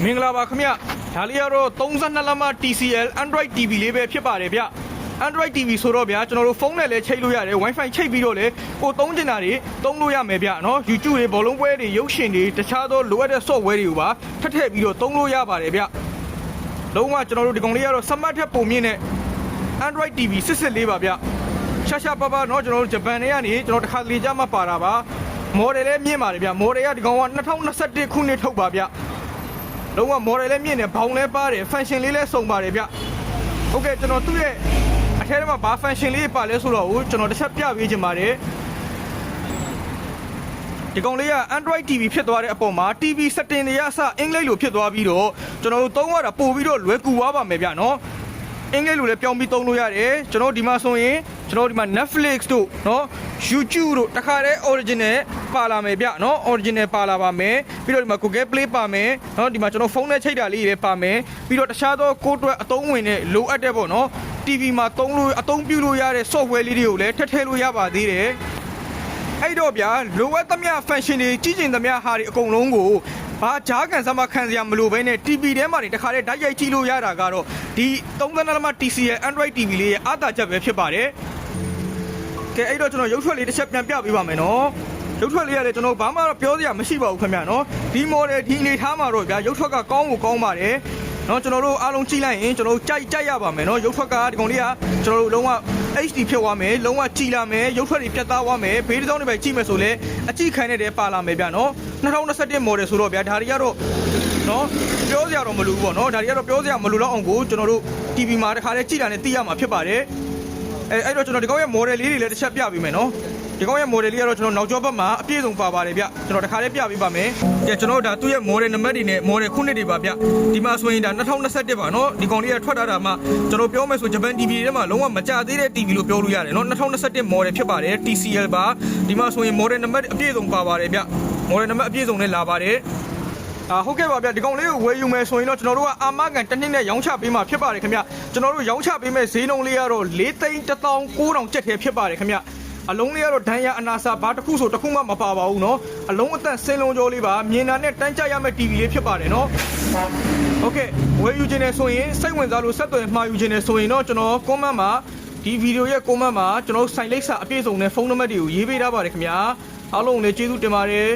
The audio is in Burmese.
မင်္ဂလာပါခင်ဗျဒါလေးကတော့32လက်မ TCL Android TV လေးပဲဖြစ်ပါတယ်ဗျ Android TV ဆိုတော့ဗျာကျွန်တော်တို့ဖုန်းနဲ့လည်းချိတ်လို့ရတယ် Wi-Fi ချိတ်ပြီးတော့လည်းကိုသုံးကျင်တာတွေသုံးလို့ရမယ်ဗျနော် YouTube တွေဘောလုံးပွဲတွေရုပ်ရှင်တွေတခြားသောလိုအပ်တဲ့ software တွေကိုပါထပ်ထည့်ပြီးတော့သုံးလို့ရပါတယ်ဗျလုံးဝကျွန်တော်တို့ဒီကောင်လေးကတော့ Smart ထက်ပုံမြင့်တဲ့ Android TV 64ပါဗျရှာရှာပါပါเนาะကျွန်တော်တို့ဂျပန်တွေကနေကျွန်တော်တစ်ခါလေကြမှာပါတာပါ model လည်းမြင့်ပါတယ်ဗျ model ကဒီကောင်က2021ခုနှစ်ထုတ်ပါဗျလုံးဝ model လည်းမြင့်တယ်ဘောင်လည်းပါတယ် function လေးလည်းစုံပါတယ်ဗျဟုတ်ကဲ့ကျွန်တော်သူ့ရဲ့အထဲထဲမှာဘာ function လေးပါလဲဆိုတော့ကျွန်တော်တစ်ချက်ပြပေးချင်ပါတယ်ဒီကောင်လေးက Android TV ဖြစ်သွားတဲ့အပေါ်မှာ TV setting တွေကအစအင်္ဂလိပ်လိုဖြစ်သွားပြီးတော့ကျွန်တော်တို့သုံးရတာပို့ပြီးတော့လွယ်ကူသွားပါမယ်ဗျနော်အင်္ဂလိပ်လိုလည်းပြောင်းပြီးသုံးလို့ရတယ်ကျွန်တော်ဒီမှာဆိုရင်ကျွန်တော်ဒီမှာ Netflix တို့เนาะ YouTube တို့တခါတည်း original ပါလာမယ်ဗျเนาะ original ပါလာပါမယ်ပြီးတော့ဒီမှာ Google Play ပါမယ်เนาะဒီမှာကျွန်တော်ဖုန်းနဲ့ချိတ်တာလေးတွေပါမယ်ပြီးတော့တခြားသောကိုယ့်အတွက်အသုံးဝင်တဲ့လိုအပ်တဲ့ပေါ့เนาะ TV မှာသုံးလို့အသုံးပြုလို့ရတဲ့ software လေးတွေကိုလည်းထည့်ထည့်လို့ရပါသေးတယ်အဲ့တော့ဗျာလိုအပ်သမျှ function တွေကြီးကျင်သမျှဟာတွေအကုန်လုံးကိုဘာကြားကန်စမ်းမခံစရာမလိုဘဲနဲ့ TV ထဲမှာနေတခါတည်းဓာတ်ရိုက်ကြည့်လို့ရတာကတော့ဒီ32လက်မ TCL Android TV လေးရဲ့အားသာချက်ပဲဖြစ်ပါတယ်ကဲအဲ့တော့ကျွန်တော်ရုပ်ထွက်လေးတစ်ချက်ပြန်ပြပေးပါမယ်နော်ရုပ်ထွက်လေးရတယ်ကျွန်တော်ဘာမှတော့ပြောစရာမရှိပါဘူးခင်ဗျာနော်ဒီ model ဒီအနေထားမှာတော့ဗျာရုပ်ထွက်ကကောင်းကိုကောင်းပါတယ်နော်ကျွန်တော်တို့အားလုံးကြည့်လိုက်ရင်ကျွန်တော်တို့ကြိုက်ရပါမယ်နော်ရုပ်ထွက်ကဒီကောင်လေးကကျွန်တော်တို့လုံးဝ HD ဖြစ်သွားမယ်လုံးဝကြည်လာမယ်ရုပ်ထွက်တွေပြတ်သားသွားမယ်ဘေးတစ်စောင်းတွေပဲကြည့်မယ်ဆိုလဲအကြည့်ခံနေတဲ့ပါလာမယ်ဗျာနော်2021 model ဆိုတော့ဗျာဒါတွေကတော့နော်ပြောစရာတော့မလိုဘူးပေါ့နော်ဒါတွေကတော့ပြောစရာမလိုတော့အောင်ကိုကျွန်တော်တို့ TV မှာတခါတည်းကြည့်တာနဲ့သိရမှာဖြစ်ပါတယ်အဲ့တော့ကျွန်တော်ဒီကောင်ရဲ့ model လေးတွေလည်းတစ်ချက်ပြပေးမယ်နော်ဒီကောင်ရဲ့ model လေးကတော့ကျွန်တော်နောက်ကျောဘက်မှာအပြည့်စုံပါပါတယ်ဗျကျွန်တော်တခါလေးပြပေးပါမယ်ကဲကျွန်တော်ဒါသူ့ရဲ့ model နံပါတ်တွေနဲ့ model ခုနှစ်တွေပါဗျဒီမှာဆိုရင်ဒါ2021ပါနော်ဒီကောင်လေးကထွက်လာတာမှကျွန်တော်ပြောမယ်ဆိုဂျပန် TV ထဲမှာလုံးဝမကြသေးတဲ့ TV လို့ပြောလို့ရတယ်နော်2021 model ဖြစ်ပါတယ် TCL ပါဒီမှာဆိုရင် model နံပါတ်အပြည့်စုံပါပါတယ်ဗျ model နံပါတ်အပြည့်စုံနဲ့လာပါတယ်ဟုတ်ကဲ့ပါဗျဒီကောင်လေးကိုဝယ်ယူမယ်ဆိုရင်တော့ကျွန်တော်တို့ကအာမခံတစ်နှစ်နဲ့ရောင်းချပေးမှာဖြစ်ပါတယ်ခင်ဗျကျွန်တော်တို့ရောင်းချပေးမဲ့ဈေးနှုန်းလေးကတော့4,19,000ကျပ်ထဲဖြစ်ပါတယ်ခင်ဗျအလုံးလေးကတော့ဒဏ်ရာအနာစာဘာတစ်ခုဆိုတစ်ခုမှမပါပါဘူးเนาะအလုံးအသက်စင်းလုံးကြောလေးပါမြင်တာနဲ့တန်းကြရမဲ့ TV လေးဖြစ်ပါတယ်เนาะဟုတ်ကဲ့ဝယ်ယူခြင်းနဲ့ဆိုရင်စိတ်ဝင်စားလို့ဆက်သွယ်မှာယူခြင်းနဲ့ဆိုရင်တော့ကျွန်တော် comment မှာဒီဗီဒီယိုရဲ့ comment မှာကျွန်တော်စိုင်လိပ်စာအပြည့်စုံနဲ့ဖုန်းနံပါတ်တွေကိုရေးပေးထားပါတယ်ခင်ဗျအားလုံးလည်းကျေးဇူးတင်ပါတယ်